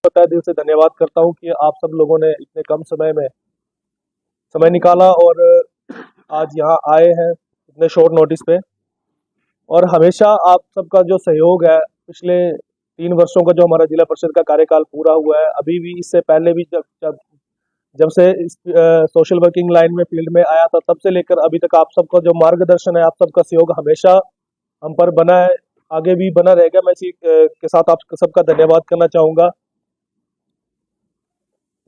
तहे दिल से धन्यवाद करता हूँ कि आप सब लोगों ने इतने कम समय में समय निकाला और आज यहाँ आए हैं इतने शॉर्ट नोटिस पे। और हमेशा आप सबका जो सहयोग है, पिछले 3 वर्षों का जो हमारा जिला परिषद का कार्यकाल पूरा हुआ है, अभी भी इससे पहले भी जब जब जब से इस सोशल वर्किंग लाइन में फील्ड में आया था, तब से लेकर अभी तक आप सबका जो मार्गदर्शन है, आप सबका सहयोग हमेशा हम पर बना है, आगे भी बना रहेगा। मैं इसी के साथ आप सबका धन्यवाद करना चाहूँगा।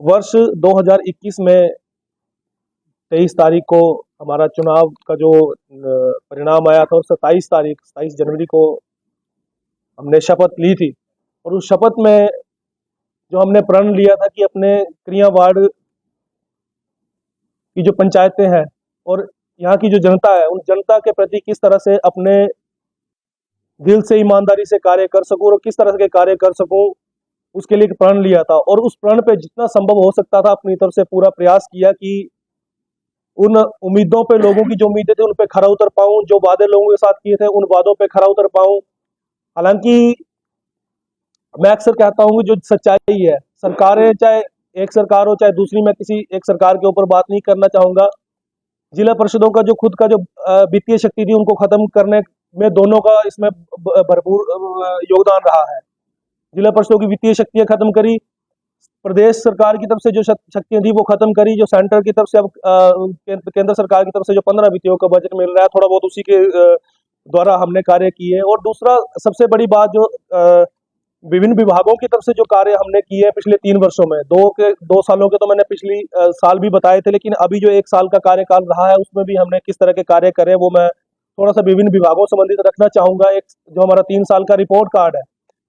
वर्ष 2021 में 23 तारीख को हमारा चुनाव का जो परिणाम आया था, और 27 जनवरी को हमने शपथ ली थी। और उस शपथ में जो हमने प्रण लिया था कि अपने क्रिया वार्ड की जो पंचायतें हैं और यहाँ की जो जनता है, उन जनता के प्रति किस तरह से अपने दिल से ईमानदारी से कार्य कर सकूं और किस तरह के कार्य कर सकूं, उसके लिए एक प्रण लिया था। और उस प्रण पे जितना संभव हो सकता था अपनी तरफ से पूरा प्रयास किया कि उन उम्मीदों पे, लोगों की जो उम्मीदें थी उन पे खरा उतर पाऊं, जो वादे लोगों के साथ किए थे उन वादों पे खरा उतर पाऊं। हालांकि मैं अक्सर कहता हूं कि जो सच्चाई है, सरकारें चाहे एक सरकार हो चाहे दूसरी, मैं किसी एक सरकार के ऊपर बात नहीं करना चाहूंगा। जिला परिषदों का जो खुद का जो वित्तीय शक्ति थी, उनको खत्म करने में दोनों का इसमें भरपूर योगदान रहा है। जिला परिषदों की वित्तीय शक्तियां खत्म करी, प्रदेश सरकार की तरफ से जो शक्तियां थी वो खत्म करी, जो सेंटर की तरफ से अब केंद्र सरकार की तरफ से जो 15 वित्तियों का बजट मिल रहा है, थोड़ा बहुत उसी के द्वारा हमने कार्य किए। और दूसरा सबसे बड़ी बात, जो विभिन्न विभागों की तरफ से जो कार्य हमने किए हैं पिछले 3 वर्षों में, 2 सालों के तो मैंने पिछली साल भी बताए थे, लेकिन अभी जो 1 साल का कार्यकाल रहा है उसमें भी हमने किस तरह के कार्य करे, वो मैं थोड़ा सा विभिन्न विभागों संबंधित रखना चाहूंगा। एक जो हमारा 3 साल का रिपोर्ट कार्ड है,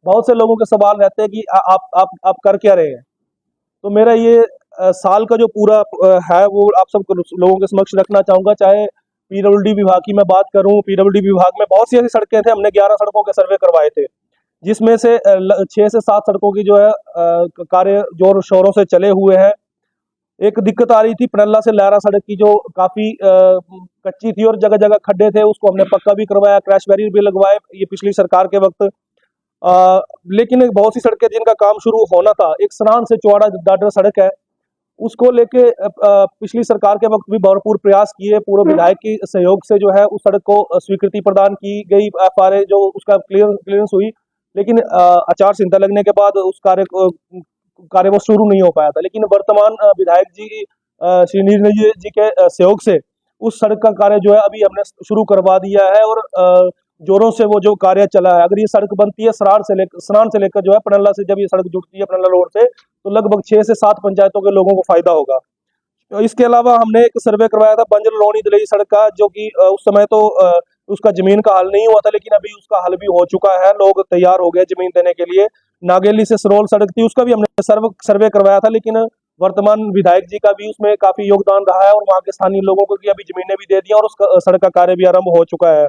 बहुत से लोगों के सवाल रहते हैं कि आप कर क्या रहे हैं। तो मेरा ये साल का जो पूरा है वो आप सब लोगों के समक्ष रखना चाहूंगा। चाहे पीडब्ल्यूडी विभाग की मैं बात करूं, पीडब्ल्यूडी विभाग में बहुत सी ऐसी सड़कें थे, हमने 11 सड़कों के सर्वे करवाए थे, जिसमें से 6 से 7 सड़कों की जो है कार्य जोर शोरों से चले हुए हैं। एक दिक्कत आ रही थी पनल्ला से लहरा सड़क की, जो काफी कच्ची थी और जगह जगह खड्डे थे, उसको हमने पक्का भी करवाया, क्रैश बैरियर भी लगवाए, ये पिछली सरकार के वक्त। लेकिन बहुत सी सड़कें जिनका काम शुरू होना था, एक सनान से चौड़ा दादर सड़क है, उसको लेके पिछली सरकार के वक्त भी भरपूर प्रयास किए, पूर्व विधायक के सहयोग से जो है उस सड़क को स्वीकृति प्रदान की गई, FRA जो उसका क्लियरेंस हुई। लेकिन आचार संहिता लगने के बाद उस कार्य वो शुरू नहीं हो पाया था। लेकिन वर्तमान विधायक जी श्री नीरज जी के सहयोग से उस सड़क का कार्य जो है अभी हमने शुरू करवा दिया है, और जोरों से वो जो कार्य चला है। अगर ये सड़क बनती है सनान से लेकर जो है पनल्ला से, जब ये सड़क जुड़ती है पनल्ला रोड से, तो लगभग 6 से 7 पंचायतों के लोगों को फायदा होगा। तो इसके अलावा हमने एक सर्वे करवाया था बंजर लोनी दलई सड़क का, जो कि उस समय तो उसका जमीन का हल नहीं हुआ था, लेकिन अभी उसका हल भी हो चुका है, लोग तैयार हो गए जमीन देने के लिए। नागेली से सरोल सड़क थी, उसका भी हमने सर्वे करवाया था, लेकिन वर्तमान विधायक जी का भी उसमें काफी योगदान रहा है, और वहाँ के स्थानीय लोगों को भी अभी जमीनें भी दे दी और उस सड़क का कार्य भी आरंभ हो चुका है।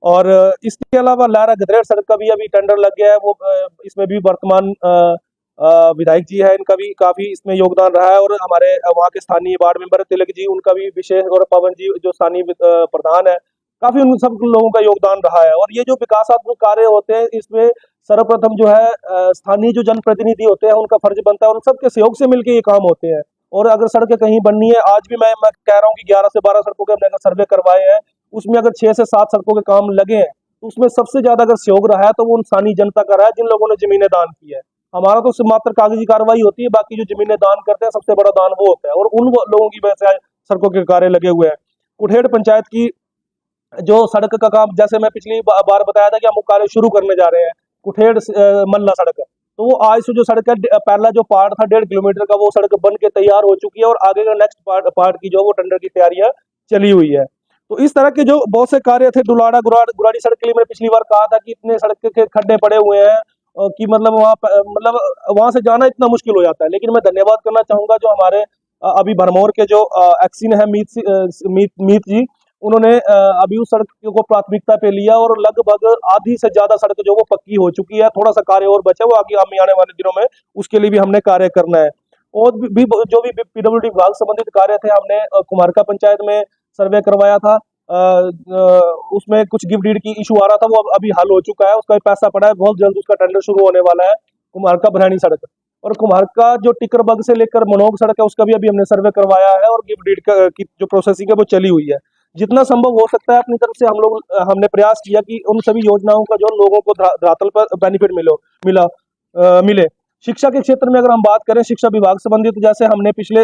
और इसके अलावा लारा गधरेड़ सड़क का भी अभी टेंडर लग गया है, वो इसमें भी वर्तमान विधायक जी है, इनका भी काफी इसमें योगदान रहा है। और हमारे वहाँ के स्थानीय वार्ड मेंबर तिलक जी, उनका भी विशेष, और पवन जी जो स्थानीय प्रधान है, काफी उन सब लोगों का योगदान रहा है। और ये जो विकासात्मक कार्य होते हैं, इसमें सर्वप्रथम जो है स्थानीय जो जनप्रतिनिधि होते हैं उनका फर्ज बनता है, और उन सबके सहयोग से मिलकर ये काम होते हैं। और अगर सड़कें कहीं बननी है, आज भी मैं कह रहा हूँ कि 11 से 12 सड़कों के हमने सर्वे करवाए हैं, उसमें अगर 6 से 7 सड़कों के काम लगे हैं, तो उसमें सबसे ज्यादा अगर सहयोग रहा है तो वो उन स्थानीय जनता का रहा है, जिन लोगों ने जमीनें दान की है। हमारा तो सिर्फ मात्र कागजी कार्रवाई होती है, बाकी जो जमीनें दान करते हैं सबसे बड़ा दान वो होता है, और उन लोगों की वजह से सड़कों के कार्य लगे हुए हैं। कुठेड़ पंचायत की जो सड़क का काम, जैसे मैं पिछली बार बताया था कि हम वो कार्य शुरू करने जा रहे हैं, कुठेड़ मल्ला सड़क, तो वो आज से जो सड़क है, पहला जो पार्ट था 1.5 किलोमीटर का, वो सड़क बन के तैयार हो चुकी है, और आगे का नेक्स्ट पार्ट की जो वो टेंडर की तैयारियां चली हुई है। तो इस तरह के जो बहुत से कार्य थे, डुलाड़ा गुराड़ी सड़क के लिए मैंने पिछली बार कहा था कि इतने सड़क के खड्डे पड़े हुए हैं कि मतलब वहां से जाना इतना मुश्किल हो जाता है। लेकिन मैं धन्यवाद करना चाहूंगा जो हमारे अभी भरमौर के जो एक्सिन है मीत जी, उन्होंने अभी उस सड़क को प्राथमिकता पे लिया, और लगभग आधी से ज्यादा सड़क जो वो पक्की हो चुकी है, थोड़ा सा कार्य और बचा, वो आगे आने वाले दिनों में उसके लिए भी हमने कार्य करना है। और भी जो भी पीडब्ल्यूडी विभाग संबंधित कार्य थे, हमने कुमारका पंचायत में सर्वे करवाया था, उसमें कुछ गिफ्ट डीड की इशू आ रहा था, वो अभी हल हो चुका है, उसका भी पैसा पड़ा है, बहुत जल्द उसका टेंडर शुरू होने वाला है, कुमारका भरानी सड़क। और कुम्हारका जो टिकरबग से लेकर मनोग सड़क है उसका भी अभी हमने सर्वे करवाया है, और गिफ्ट डीड की जो प्रोसेसिंग है वो चली हुई है। जितना संभव हो सकता है अपनी तरफ से हम लोग हमने प्रयास किया कि उन सभी योजनाओं का जो लोगों को धरातल पर बेनिफिट मिले। शिक्षा के क्षेत्र में अगर हम बात करें, शिक्षा विभाग संबंधित, तो जैसे हमने पिछले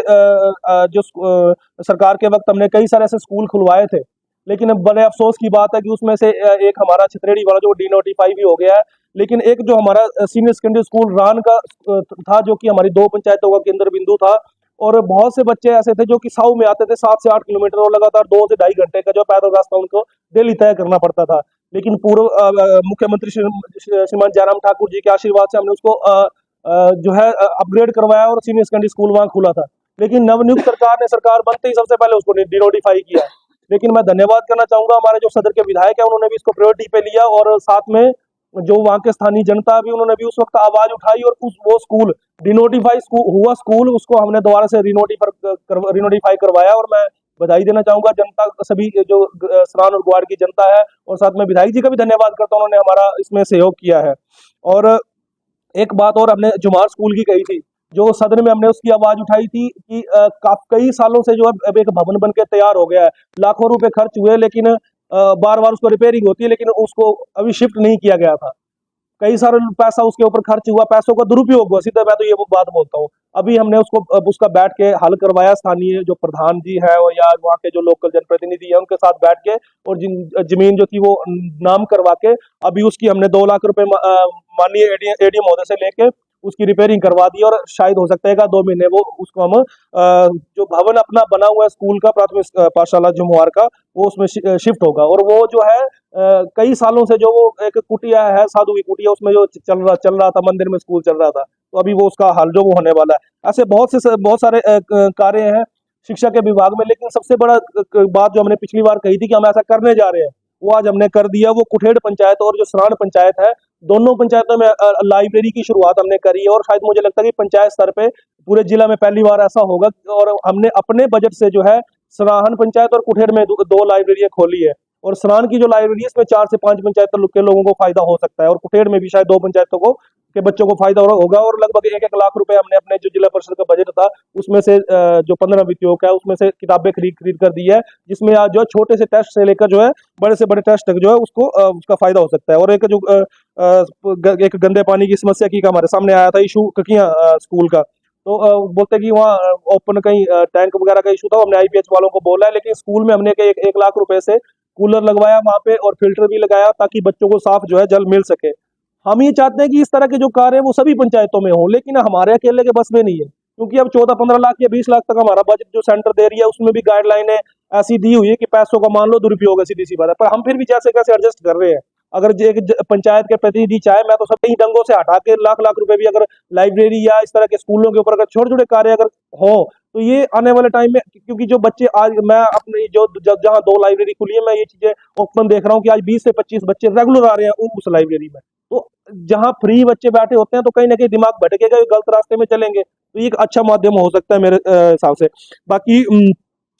सरकार के वक्त हमने कई सारे ऐसे स्कूल खुलवाए थे, लेकिन अब बड़े अफसोस की बात है कि उसमें से एक हमारा छितरेड़ी वाला जो डीनोटिफाई भी हो गया है। लेकिन एक जो हमारा सीनियर सेकेंडरी स्कूल रान का था, जो कि हमारी 2 पंचायतों का केंद्र बिंदु था, और बहुत से बच्चे ऐसे थे जो कि साऊ में आते थे 7 से 8 किलोमीटर, और लगातार 2 से ढाई घंटे का जो पैदल रास्ता उनको डेली तय करना पड़ता था। लेकिन पूर्व मुख्यमंत्री श्रीमान जयराम ठाकुर जी के आशीर्वाद से हमने उसको जो है अपग्रेड करवाया और सीनियर सेकेंडरी स्कूल वहाँ खुला था। लेकिन नवनियुक्त सरकार ने, सरकार बनते ही सबसे पहले उसको डिनोटिफाई किया। लेकिन मैं धन्यवाद करना चाहूंगा हमारे जो सदर के विधायक है, उन्होंने भी इसको प्रायोरिटी पे लिया, और साथ में जो वहाँ के स्थानीय जनता भी, उन्होंने भी उस वक्त आवाज उठाई, और वो स्कूल डिनोटिफाई हुआ स्कूल, उसको हमने दोबारा से रिनोटिफाई करवाया। और मैं बधाई देना चाहूंगा जनता, सभी जो सरान और ग्वाड़ की जनता है, और साथ में विधायक जी का भी धन्यवाद करता हूँ, उन्होंने हमारा इसमें सहयोग किया है। और एक बात और हमने जुमार स्कूल की कही थी, जो सदन में हमने उसकी आवाज उठाई थी कि कई सालों से जो है अब एक भवन बन के तैयार हो गया है, लाखों रुपए खर्च हुए, लेकिन बार बार उसको रिपेयरिंग होती है, लेकिन उसको अभी शिफ्ट नहीं किया गया था। कई सारा पैसा उसके ऊपर खर्च हुआ, पैसों का दुरुपयोग हुआ, सीधा मैं तो ये वो बात बोलता हूँ। अभी हमने उसको अब उसका बैठ के हल करवाया, स्थानीय जो प्रधान जी है और या वहाँ के जो लोकल जनप्रतिनिधि है उनके साथ बैठ के, और जमीन जो थी वो नाम करवा के, अभी उसकी हमने 2 लाख रुपए माननीय एडीएम महोदय से लेके उसकी रिपेयरिंग करवा दी, और शायद हो सकता है 2 महीने वो उसको हम जो भवन अपना बना हुआ है स्कूल का, प्राथमिक पाठशाला जमुआर का, वो उसमें शिफ्ट होगा। और वो जो है कई सालों से जो वो एक कुटिया है, साधु की कुटिया, उसमें जो चल रहा था, मंदिर में स्कूल चल रहा था, तो अभी वो उसका हल जो वो होने वाला है। ऐसे बहुत सारे कार्य हैं शिक्षा के विभाग में। लेकिन सबसे बड़ा बात जो हमने पिछली बार कही थी कि हम ऐसा करने जा रहे हैं, वो आज हमने कर दिया। वो कुठेड़ पंचायत और जो सराण पंचायत है, दोनों पंचायतों में लाइब्रेरी की शुरुआत हमने करी है, और शायद मुझे लगता है कि पंचायत स्तर पे पूरे जिला में पहली बार ऐसा होगा। और हमने अपने बजट से जो है सराहन पंचायत और कुठेड़ में 2 लाइब्रेरियां खोली है, और सरान की जो लाइब्रेरी है इसमें 4 से 5 पंचायतों के लोगों को फायदा हो सकता है, और कुठेड़ में भी शायद 2 पंचायतों को के बच्चों को फायदा होगा। और लगभग 1-1 लाख रुपए हमने अपने जो जिला परिषद का बजट था उसमें से जो 15 वित्तीयों का है उसमें से किताबें खरीद कर दी है, जिसमें आज जो है छोटे से टेस्ट से लेकर जो है बड़े से बड़े टेस्ट तक जो है उसको उसका फायदा हो सकता है। और एक जो एक गंदे पानी की समस्या की का हमारे सामने आया था इशू ककियां स्कूल का, तो बोलते कि वहाँ ओपन कहीं टैंक वगैरह का इशू था, हमने आईपीएच वालों को बोला है। लेकिन स्कूल में हमने 1 लाख रुपए से कूलर लगवाया वहाँ पे, और फिल्टर भी लगाया, ताकि बच्चों को साफ जो है जल मिल सके। हम ये चाहते हैं कि इस तरह के जो कार्य है वो सभी पंचायतों में हो, लेकिन हमारे अकेले के बस में नहीं है, क्योंकि अब 14-15 लाख या 20 लाख तक हमारा बजट जो सेंटर दे रही है, उसमें भी गाइडलाइनें ऐसी दी हुई है कि पैसों का मान लो दुरुपयोग है, सीधी सी बात है। पर हम फिर भी जैसे कैसे एडजस्ट कर रहे हैं। अगर पंचायत के प्रतिनिधि चाहे, मैं तो सब इन दंगों से हटा के लाख लाख रुपए भी अगर लाइब्रेरी या इस तरह के स्कूलों के ऊपर अगर छोटे छोटे कार्य अगर हो, तो ये आने वाले टाइम में, क्योंकि जो बच्चे आज मैं अपने जो जहाँ 2 लाइब्रेरी खुली है, मैं ये चीजें ओपन देख रहा हूँ कि आज 20 से 25 बच्चे रेगुलर आ रहे हैं उस लाइब्रेरी में। तो जहाँ फ्री बच्चे बैठे होते हैं, तो कहीं ना कहीं दिमाग भटकेगा, गलत रास्ते में चलेंगे, तो ये एक अच्छा माध्यम हो सकता है मेरे हिसाब से। बाकी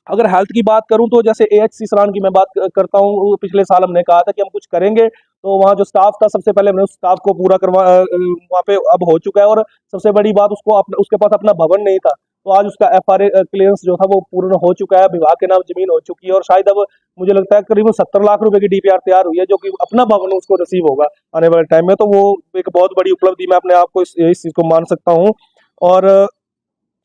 अगर हेल्थ की बात करूं, तो जैसे एएचसी सरान की मैं बात करता हूं, पिछले साल हमने कहा था कि हम कुछ करेंगे, तो वहाँ जो स्टाफ था, सबसे पहले हमने उस स्टाफ को पूरा करवा वहाँ पे अब हो चुका है। और सबसे बड़ी बात, उसके पास अपना भवन नहीं था, तो आज उसका एफआरए क्लियरेंस जो था वो पूर्ण हो चुका है, विभाग के नाम जमीन हो चुकी है, और शायद अब मुझे लगता है करीबन 70 लाख रुपए की डीपीआर तैयार हुई है, जो कि अपना भवन उसको रिसीव होगा आने वाले टाइम में। तो वो एक बहुत बड़ी उपलब्धि मैं अपने आप को इस चीज को मान सकता हूँ। और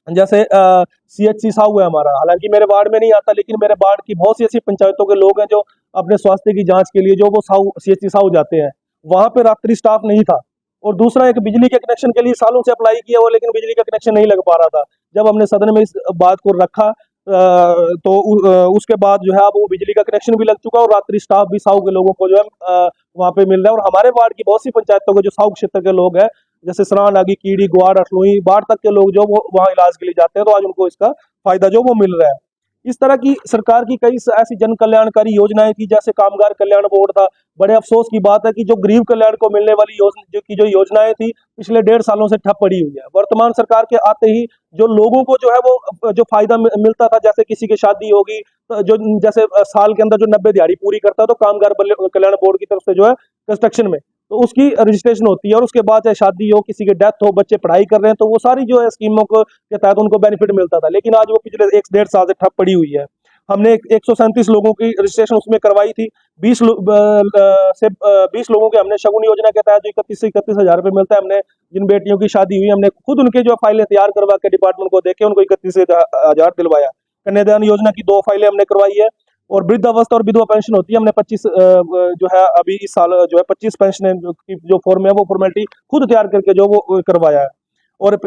जैसे सीएचसी साहू है हमारा, हालांकि मेरे वार्ड में नहीं आता, लेकिन मेरे वार्ड की बहुत सी ऐसी पंचायतों के लोग हैं जो अपने स्वास्थ्य की जांच के लिए जो वो सीएचसी साहू जाते हैं, वहां पे रात्रि स्टाफ नहीं था। और दूसरा, एक बिजली के कनेक्शन के लिए सालों से अप्लाई किया वो, लेकिन बिजली का कनेक्शन नहीं लग पा रहा था। जब हमने सदन में इस बात को रखा, तो उसके बाद जो है अब वो बिजली का कनेक्शन भी लग चुका है, और रात्रि स्टाफ भी साहू के लोगों को जो है वहाँ पे मिल रहा है। और हमारे वार्ड की बहुत सी पंचायतों के जो साहू क्षेत्र के लोग हैं, जैसे सरान आगी, कीड़ी, ग्वाड़, अठलुई, बाढ़ तक के लोग जो वो वहाँ इलाज के लिए जाते हैं, तो आज उनको इसका फायदा जो वो मिल रहा है। इस तरह की सरकार की कई ऐसी जन कल्याणकारी योजनाएं थी, जैसे कामगार कल्याण बोर्ड था। बड़े अफसोस की बात है कि जो गरीब कल्याण को मिलने वाली जो योजनाएं थी, पिछले 1.5 सालों से ठप पड़ी हुई है। वर्तमान सरकार के आते ही जो लोगों को जो है वो जो फायदा मिलता था, जैसे किसी की शादी होगी, तो जो जैसे साल के अंदर जो 90 दिहाड़ी पूरी करता है, तो कामगार कल्याण बोर्ड की तरफ से जो है कंस्ट्रक्शन में तो उसकी रजिस्ट्रेशन होती है, और उसके बाद चाहे शादी हो, किसी की डेथ हो, बच्चे पढ़ाई कर रहे हैं, तो वो सारी जो है स्कीमों को के तहत उनको बेनिफिट मिलता था। लेकिन आज वो पिछले 1 से 1.5 साल से ठप पड़ी हुई है। हमने 137 लोगों की रजिस्ट्रेशन उसमें करवाई थी। 20 लोगों के हमने शगुन योजना के तहत जो 31 से 31 हज़ार रुपये मिलता है, हमने जिन बेटियों की शादी हुई, हमने खुद उनके जो फाइलें तैयार करवा के डिपार्टमेंट को देके उनको 31 हज़ार दिलवाया। कन्यादान योजना की 2 फाइलें हमने करवाई है। और वृद्धावस्था और विधवा पेंशन होती है, हमने 25 जो है अभी इस साल जो है 25 पेंशन की जो फॉर्म है वो फॉर्मेलिटी खुद तैयार करके जो वो करवाया है। और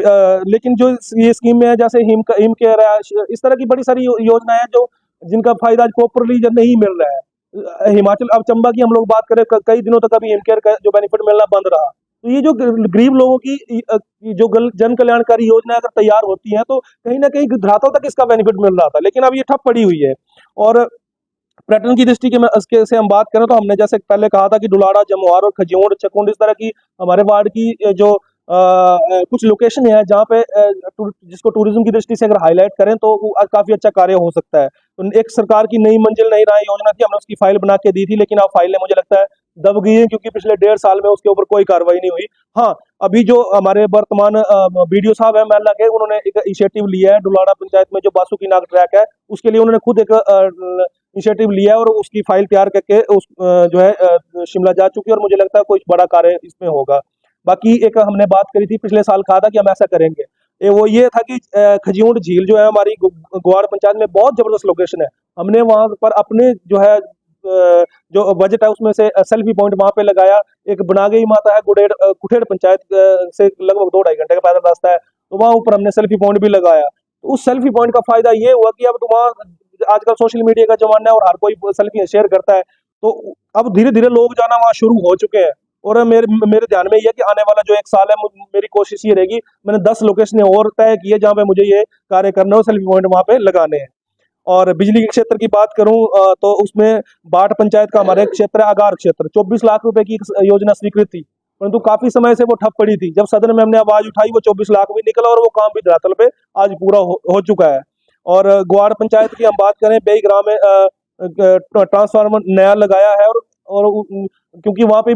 लेकिन जो ये स्कीम में है, जैसे हिम केयर है, इस तरह की बड़ी सारी योजनाएं हैं जो जिनका फायदा आज प्रॉपरली नहीं मिल रहा है। हिमाचल, अब चंबा की हम लोग बात करें, कई दिनों तक अभी हिम केयर का जो बेनिफिट मिलना बंद रहा। तो ये जो गरीब लोगों की जो जन कल्याणकारी योजना अगर तैयार होती है, तो कहीं ना कहीं धरातल तक इसका बेनिफिट मिल रहा था, लेकिन अब ये ठप पड़ी हुई है। और पर्यटन की दृष्टि के में इसके से हम बात करें, तो हमने जैसे पहले कहा था कि डुलाड़ा, जमवार और खजियोड़, चकुंड, इस तरह की हमारे वार्ड की जो कुछ लोकेशन है जहाँ पे जिसको टूरिज्म की दृष्टि से अगर हाईलाइट करें तो वो काफी अच्छा कार्य हो सकता है। तो एक सरकार की नई मंजिल नई राह योजना थी, हमने उसकी फाइल बना के दी थी, लेकिन अब फाइलें मुझे लगता है दब गई है, क्योंकि पिछले 1.5 साल में उसके ऊपर कोई कार्रवाई नहीं हुई। हाँ, अभी जो हमारे वर्तमान बीडीओ साहब है मैला के, उन्होंने एक इनिशिएटिव लिया है डुलाड़ा पंचायत में जो बासुकी नाग ट्रैक है, उसके लिए उन्होंने खुद एक इनिशिएटिव लिया है, और उसकी फाइल तैयार करके उस जो है शिमला जा चुकी है, और मुझे लगता है कोई बड़ा कार्य इसमें होगा। बाकी एक हमने बात करी थी पिछले साल, कहा था कि हम ऐसा करेंगे, वो ये था कि खजियोड़ झील जो है हमारी ग्वाड़ पंचायत में बहुत जबरदस्त लोकेशन है। हमने वहां पर अपने जो है जो बजट है उसमें से सेल्फी पॉइंट वहां पे लगाया। एक बनागई माता है कुठेड़ पंचायत से लगभग 2-2.5 घंटे का पैदल रास्ता है, तो वहां ऊपर हमने सेल्फी पॉइंट भी लगाया। तो उस सेल्फी पॉइंट का फायदा ये हुआ कि अब तो वहाँ आजकल सोशल मीडिया का जमाना है और हर कोई सेल्फी शेयर करता है, तो अब धीरे धीरे लोग जाना वहाँ शुरू हो चुके हैं। और मेरे मेरे ध्यान में ये है कि आने वाला जो 1 साल है, मेरी कोशिश ये रहेगी, मैंने 10 लोकेशनें और तय की है जहाँ पे मुझे ये कार्य करना हो, सेल्फी पॉइंट वहाँ पे लगाने हैं। और बिजली के क्षेत्र की बात करूं तो उसमें बाट पंचायत का हमारे क्षेत्र है आगार क्षेत्र, 24 लाख रुपए की योजना स्वीकृत थी, परंतु काफी समय से वो ठप पड़ी थी। जब सदन में हमने आवाज उठाई, वो 24 लाख भी निकला और वो काम भी धरातल पे आज पूरा हो चुका है। और ग्वाड़ पंचायत की हम बात करें, बेई ग्राम में ट्रांसफार्मर नया लगाया है, क्योंकि वहां पे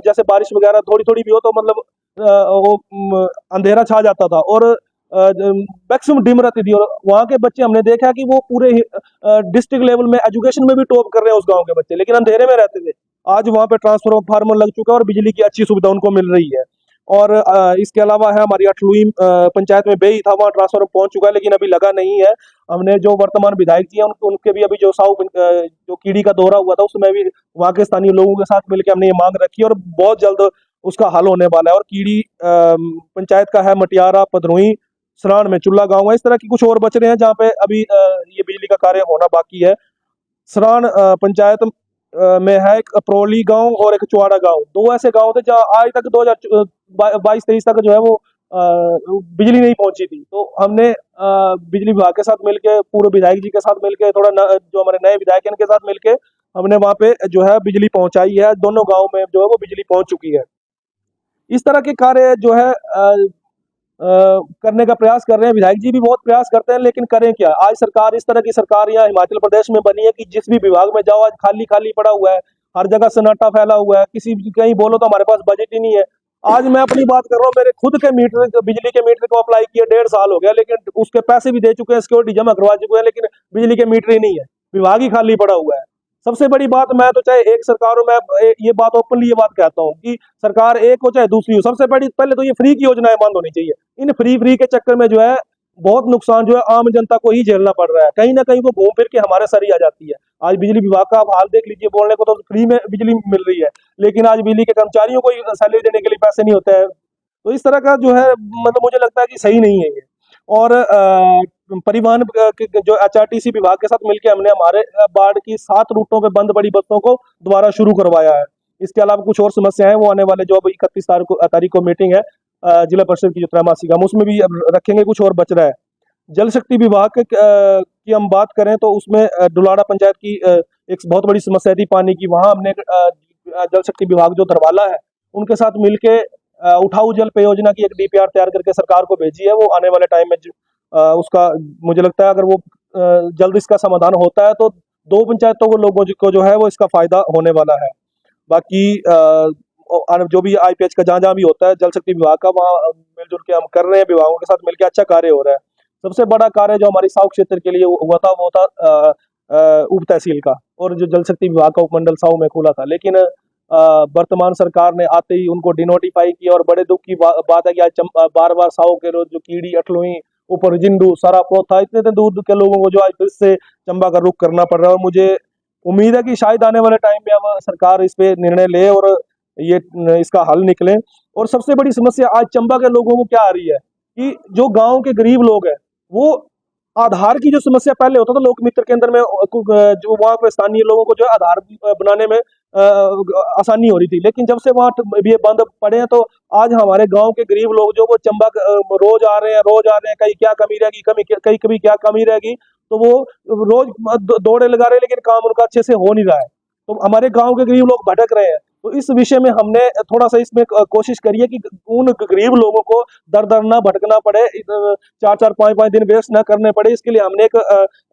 जैसे बारिश वगैरह थोड़ी थोड़ी भी हो तो मतलब वो अंधेरा छा जाता था, और मैक्सिमम डिम रहती थी, और वहाँ के बच्चे हमने देखा कि वो पूरे डिस्ट्रिक्ट लेवल में एजुकेशन में भी टॉप कर रहे हैं उस गांव के बच्चे, लेकिन अंधेरे में रहते थे। आज वहाँ पे ट्रांसफार्मर लग चुका है और बिजली की अच्छी सुविधा उनको मिल रही है। और इसके अलावा है हमारी अठलुई पंचायत में बेई था, वहाँ ट्रांसफार्मर पहुंच चुका है, लेकिन अभी लगा नहीं है। हमने जो वर्तमान विधायक जी हैं उनके भी अभी जो जो कीड़ी का दौरा हुआ था, उसमें भी वहाँ के स्थानीय लोगों के साथ मिलकर हमने ये मांग रखी है, और बहुत जल्द उसका हल होने वाला है। और कीड़ी पंचायत का है मटियारा, पधरुई, सराण में चुल्ला गांव है, इस तरह की कुछ और बच रहे हैं जहाँ पे अभी ये बिजली का कार्य होना बाकी है। सराण पंचायत में है एक प्रोली गांव और एक चुआड़ा गांव, दो ऐसे गांव थे जहाँ आज तक 2022-23 तक जो है वो बिजली नहीं पहुंची थी। तो हमने बिजली विभाग के साथ मिलके, पूर्व विधायक जी के साथ मिलके, थोड़ा जो हमारे नए विधायक हैं इनके साथ मिलके हमने वहाँ पे जो है बिजली पहुंचाई है। दोनों गाँव में जो है वो बिजली पहुंच चुकी है। इस तरह के कार्य जो है करने का प्रयास कर रहे हैं, विधायक जी भी बहुत प्रयास करते हैं, लेकिन करें क्या। आज सरकार, इस तरह की सरकार यहाँ हिमाचल प्रदेश में बनी है कि जिस भी विभाग में जाओ आज खाली खाली पड़ा हुआ है, हर जगह सन्नाटा फैला हुआ है, किसी कहीं बोलो तो हमारे पास बजट ही नहीं है। आज मैं अपनी बात कर रहा हूँ, मेरे खुद के मीटर, बिजली के मीटर को अप्लाई किए 1.5 साल हो गया, लेकिन उसके पैसे भी दे चुके हैं, सिक्योरिटी जमा करवा चुके हैं, लेकिन बिजली के मीटर ही नहीं है, विभाग ही खाली पड़ा हुआ है। सबसे बड़ी बात, मैं तो चाहे एक सरकार हो, मैं ये बात ओपनली ये बात कहता हूँ कि सरकार एक हो चाहे दूसरी हो, सबसे बड़ी पहले तो ये फ्री की योजनाएं बंद होनी चाहिए। इन फ्री के चक्कर में जो है बहुत नुकसान जो है आम जनता को ही झेलना पड़ रहा है, कहीं ना कहीं वो घूम फिर के हमारे सर ही आ जाती है। आज बिजली विभाग का आप हाल देख लीजिए, बोलने को तो फ्री में बिजली मिल रही है, लेकिन आज बिजली के कर्मचारियों को सैलरी देने के लिए पैसे नहीं होते हैं। तो इस तरह का जो है मतलब मुझे लगता है कि सही नहीं है ये। और परिवहन जो एचआरटीसी विभाग के साथ मिलकर हमने हमारे बाढ़ की 7 रूटों पे बंद पड़ी बसों को दोबारा शुरू करवाया है। इसके अलावा कुछ और समस्याएं हैं, वो आने वाले जो अब 31 तारीख को मीटिंग है जिला परिषद की जो त्रैमासिक, हम उसमें भी अब रखेंगे, कुछ और बच रहा है। जल शक्ति विभाग की हम बात करें तो उसमें डुलाड़ा पंचायत की एक बहुत बड़ी समस्या थी पानी की। वहां हमने जल शक्ति विभाग जो धरवाला है उनके साथ मिलके उठाऊ जल परियोजना की एक डीपीआर तैयार करके सरकार को भेजी है। वो आने वाले टाइम में उसका मुझे लगता है अगर वो जल्द इसका समाधान होता है तो 2 पंचायतों को लोगों को जो है वो इसका फायदा होने वाला है। बाकी जो भी आईपीएच का जहाँ जहाँ भी होता है जल शक्ति विभाग का, वहाँ मिलजुल के हम कर रहे हैं, विभागों के साथ मिलकर अच्छा कार्य हो रहा है। सबसे बड़ा कार्य जो हमारी साउ क्षेत्र के लिए हुआ था वो था उप तहसील का, और जो जल शक्ति विभाग का उपमंडल साउ में खुला था, लेकिन वर्तमान सरकार ने आते ही उनको डिनोटिफाई किया। और बड़े दुख की बात है कि आज बार बार साउ के रोज जो कीड़ी, अठलुई, ऊपर जिंडू, सारा प्लॉट था, इतने इतने दूर दूर के लोगों को जो आज फिर से चंबा का रुख करना पड़ रहा है। और मुझे उम्मीद है कि शायद आने वाले टाइम में अब सरकार इस पे निर्णय ले और ये इसका हल निकले। और सबसे बड़ी समस्या आज चंबा के लोगों को क्या आ रही है कि जो गांव के गरीब लोग हैं, वो आधार की जो समस्या पहले होता था लोक मित्र केंद्र में, जो वहाँ पे स्थानीय लोगों को जो है आधार बनाने में आसानी हो रही थी, लेकिन जब से वहाँ ये बंद पड़े हैं तो आज हमारे गांव के गरीब लोग जो वो चंबा रोज आ रहे हैं, रोज आ रहे हैं, कहीं क्या कमी रहेगी, कहीं कभी क्या कमी रहेगी, तो वो रोज दौड़े लगा रहे हैं, लेकिन काम उनका अच्छे से हो नहीं रहा है। तो हमारे गांव के गरीब लोग भटक रहे हैं। तो इस विषय में हमने थोड़ा सा इसमें कोशिश करी है कि उन गरीब लोगों को दर दर ना भटकना पड़े, 4-4 5-5 दिन वेस्ट ना करने पड़े। इसके लिए हमने एक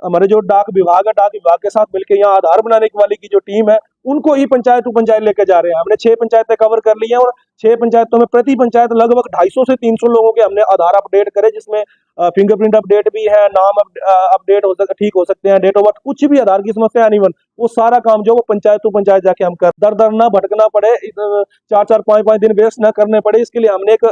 हमारे जो डाक विभाग है, डाक विभाग के साथ मिलकर यहाँ आधार बनाने वाली की जो टीम है, उनको ही पंचायत टू पंचायत लेके जा रहे हैं। हमने 6 पंचायतें कवर कर ली हैं, और 6 पंचायतों में प्रति पंचायत लगभग 250 से 300 लोगों के हमने आधार अपडेट करे, जिसमें फिंगरप्रिंट अपडेट भी है, नाम अपडेट हो सकते, ठीक हो सकते हैं, डेट ऑफ बर्थ, कुछ भी आधार की समस्या नहीं बन, वो सारा काम जो वो पंचायत टू पंचायत जाके हम कर, दर दर ना भटकना पड़े, 4-4 5-5 दिन वेस्ट ना करने पड़े। इसके लिए हमने एक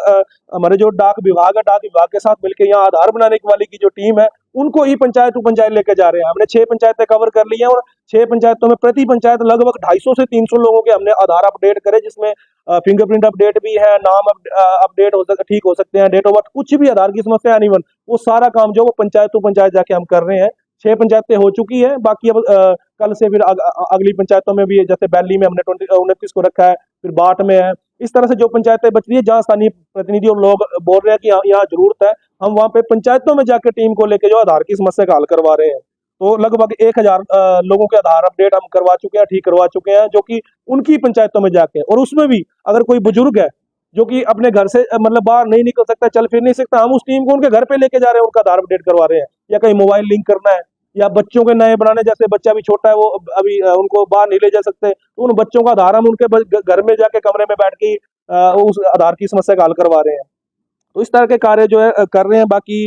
हमारे जो डाक विभाग है, डाक विभाग के साथ मिलकर यहाँ आधार बनाने वाली की जो टीम है, उनको ही पंचायत टू पंचायत लेके जा रहे हैं। हमने 6 पंचायतें कवर कर ली हैं, और 6 पंचायतों में प्रति पंचायत लगभग 250 से 300 लोगों के हमने आधार अपडेट करे, जिसमें फिंगरप्रिंट अपडेट भी है, नाम अपडेट हो सकते, ठीक हो सकते हैं, डेट ऑफ बर्थ, कुछ भी आधार की समस्या नहीं बन, वो सारा काम जो वो पंचायत टू पंचायत जाके हम कर रहे हैं। 6 पंचायतें हो चुकी है, बाकी अब कल से फिर अगली पंचायतों में भी है, जैसे बैली में हमने 29 को रखा है, फिर बाट में है। इस तरह से जो पंचायतें बच रही है, जहाँ स्थानीय प्रतिनिधि और लोग बोल रहे हैं कि यहाँ जरूरत है, हम वहाँ पे पंचायतों में जाकर टीम को लेके जो आधार की समस्या का हल करवा रहे हैं। तो लगभग 1000 लोगों के आधार अपडेट हम करवा चुके हैं, ठीक करवा चुके हैं, जो कि उनकी पंचायतों में जाके। और उसमें भी अगर कोई बुजुर्ग है जो कि अपने घर से मतलब बाहर नहीं निकल सकता, चल फिर नहीं सकता, हम उस टीम को उनके घर पे लेके जा रहे हैं, उनका आधार अपडेट करवा रहे हैं। या कहीं मोबाइल लिंक करना है, या बच्चों के नए बनाने, जैसे बच्चा भी छोटा है, वो अभी उनको बाहर नहीं ले जा सकते, तो उन बच्चों का आधार हम उनके घर में जाके कमरे में बैठ के उस आधार की समस्या का हल करवा रहे हैं। तो इस तरह के कार्य जो है कर रहे हैं। बाकी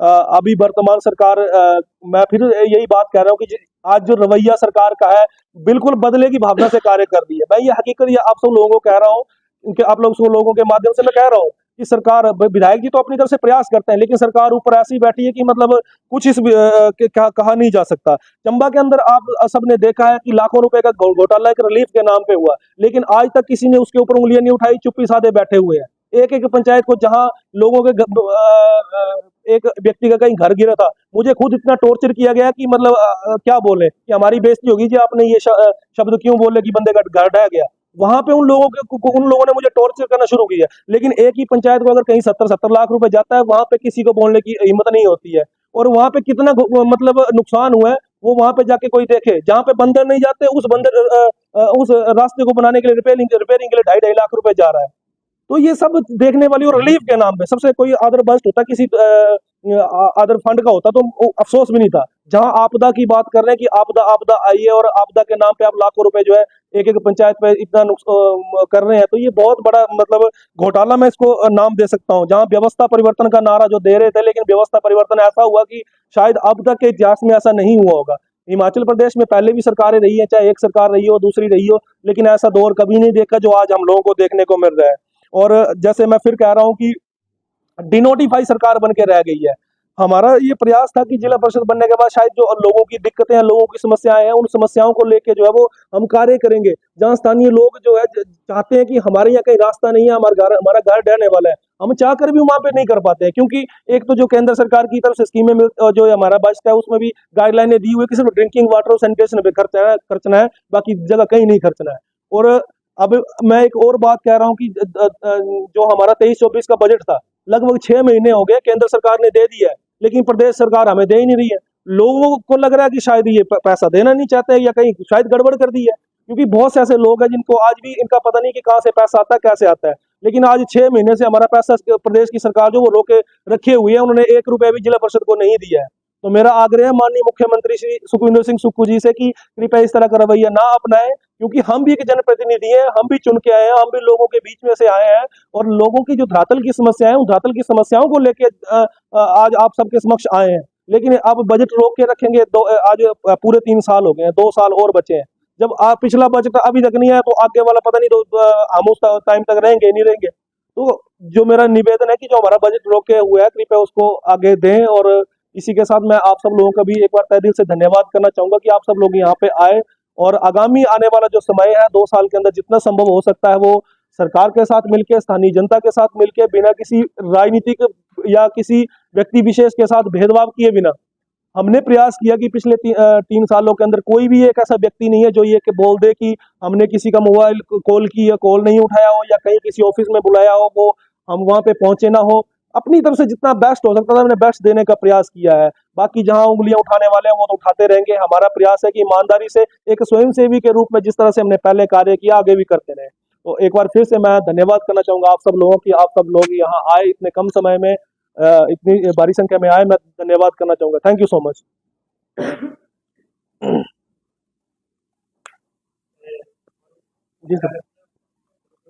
अभी वर्तमान सरकार, मैं फिर यही बात कह रहा हूँ कि आज जो रवैया सरकार का है, बिल्कुल बदले की भावना से कार्य कर रही है। मैं ये हकीकत ये आप सब लोगों को कह रहा हूँ, क्योंकि आप लोग सब लोगों के माध्यम से मैं कह रहा हूँ कि सरकार, विधायक जी तो अपनी तरफ से प्रयास करते हैं, लेकिन सरकार ऊपर ऐसी बैठी है कि मतलब कुछ इस कहा नहीं जा सकता। चंबा के अंदर आप सबने देखा है कि लाखों रुपए का घोटाला एक रिलीफ के नाम पे हुआ, लेकिन आज तक किसी ने उसके ऊपर उंगलियां नहीं उठाई, चुप्पी साधे बैठे हुए हैं। एक एक पंचायत को, जहां लोगों के एक व्यक्ति का कहीं घर गिरा था, मुझे खुद इतना टॉर्चर किया गया कि मतलब क्या बोले, कि हमारी बेइज्जती होगी जी, आपने ये शब्द क्यों बोले कि बंदे का घर ढह गया। वहां पे उन लोगों ने मुझे टॉर्चर करना शुरू किया। लेकिन एक ही पंचायत को अगर कहीं 70-70 लाख रुपए जाता है, वहां पे किसी को बोलने की हिम्मत नहीं होती है। और वहां पे कितना मतलब नुकसान हुआ है, वो वहां पे जाके कोई देखे। जहां पे बंदर नहीं जाते, उस रास्ते को बनाने के लिए रिपेयरिंग के लिए 2.5 लाख रुपए जा रहा है। तो ये सब देखने वाली, और रिलीफ के नाम पे सबसे कोई अदर बस्ट होता, किसी अदर फंड का होता, तो अफसोस भी नहीं था। जहां आपदा की बात कर रहे हैं कि आपदा आपदा आई है, और आपदा के नाम पे आप लाखों रुपए जो है एक एक पंचायत पे इतना कर रहे हैं, तो ये बहुत बड़ा मतलब घोटाला मैं इसको नाम दे सकता हूँ। जहां व्यवस्था परिवर्तन का नारा जो दे रहे थे, लेकिन व्यवस्था परिवर्तन ऐसा हुआ कि शायद अब तक के इतिहास में ऐसा नहीं हुआ होगा। हिमाचल प्रदेश में पहले भी सरकारें रही हैं, चाहे एक सरकार रही हो, दूसरी रही हो, लेकिन ऐसा दौर कभी नहीं देखा जो आज हम लोगों को देखने को मिल रहा है। और जैसे मैं फिर कह रहा हूँ कि डिनोटिफाई सरकार बन के रह गई है। हमारा ये प्रयास था कि जिला परिषद बनने के बाद शायद जो लोगों की दिक्कतें हैं, लोगों की समस्याएं हैं, उन समस्याओं को लेके जो है वो हम कार्य करेंगे। जहाँ स्थानीय लोग जो है चाहते हैं कि हमारे यहाँ कहीं रास्ता नहीं है, हमारा घर ढहने वाला है, हम चाह कर भी वहां पे नहीं कर पाते हैं, क्योंकि एक तो जो केंद्र सरकार की तरफ से स्कीमें जो हमारा बजट है, उसमें भी गाइडलाइनें दी हुई है कि सिर्फ ड्रिंकिंग वाटर और सैनिटेशन पे खर्चना है, बाकी जगह कहीं नहीं खर्चना है। और अब मैं एक और बात कह रहा हूँ कि जो हमारा 23-24 का बजट था, लगभग 6 महीने हो गए, केंद्र सरकार ने दे दिया है, लेकिन प्रदेश सरकार हमें दे ही नहीं रही है। लोगों को लग रहा है कि शायद ये पैसा देना नहीं चाहते हैं, या कहीं शायद गड़बड़ कर दी है, क्योंकि बहुत से ऐसे लोग हैं जिनको आज भी इनका पता नहीं कि कहाँ से पैसा आता है, कैसे आता है। लेकिन आज 6 महीने से हमारा पैसा प्रदेश की सरकार जो वो रोके रखे हुए है, उन्होंने 1 रुपया भी जिला परिषद को नहीं दिया है। तो मेरा आग्रह है माननीय मुख्यमंत्री श्री सुखविंदर सिंह सुक्खू जी से कि कृपया इस तरह का रवैया ना अपनाएं, क्योंकि हम भी एक जनप्रतिनिधि हैं, हम भी चुन के आए हैं, हम भी लोगों के बीच में से आए हैं, और लोगों की जो धरातल की समस्या है, उन धरातल की समस्याओं को लेके आज आप सबके समक्ष आए हैं। लेकिन अब बजट रोक के रखेंगे, आज पूरे 3 साल हो गए हैं, 2 साल और बचे हैं। जब आप पिछला बजट अभी तक नहीं आया तो आगे वाला पता नहीं, तो हम उस टाइम तक रहेंगे नहीं रहेंगे। तो जो मेरा निवेदन है कि जो हमारा बजट रोके हुए है, कृपया उसको आगे दें। और इसी के साथ मैं आप सब लोगों का भी एक बार तहे दिल से धन्यवाद करना चाहूंगा कि आप सब लोग यहाँ पे आए, और आगामी आने वाला जो समय है 2 साल के अंदर जितना संभव हो सकता है वो सरकार के साथ मिलकर, स्थानीय जनता के साथ मिलकर, बिना किसी राजनीतिक या किसी व्यक्ति विशेष के साथ भेदभाव किए बिना हमने प्रयास किया कि पिछले 3 सालों के अंदर कोई भी एक ऐसा व्यक्ति नहीं है जो ये कि बोल दे कि हमने किसी का मोबाइल कॉल की या कॉल नहीं उठाया हो, या कहीं किसी ऑफिस में बुलाया हो वो हम वहां पे पहुंचे ना हो। अपनी तरफ से जितना बेस्ट हो सकता था हमने बेस्ट देने का प्रयास किया है। बाकी जहां उंगलियां उठाने वाले हैं वो तो उठाते रहेंगे। हमारा प्रयास है कि ईमानदारी से एक स्वयंसेवी के रूप में जिस तरह से हमने पहले कार्य किया आगे भी करते रहे। तो एक बार फिर से मैं धन्यवाद करना चाहूंगा आप सब लोगों की, आप सब लोग यहाँ आए इतने कम समय में, इतनी भारी संख्या में आए, मैं धन्यवाद करना चाहूंगा। Thank you so much. जी सर।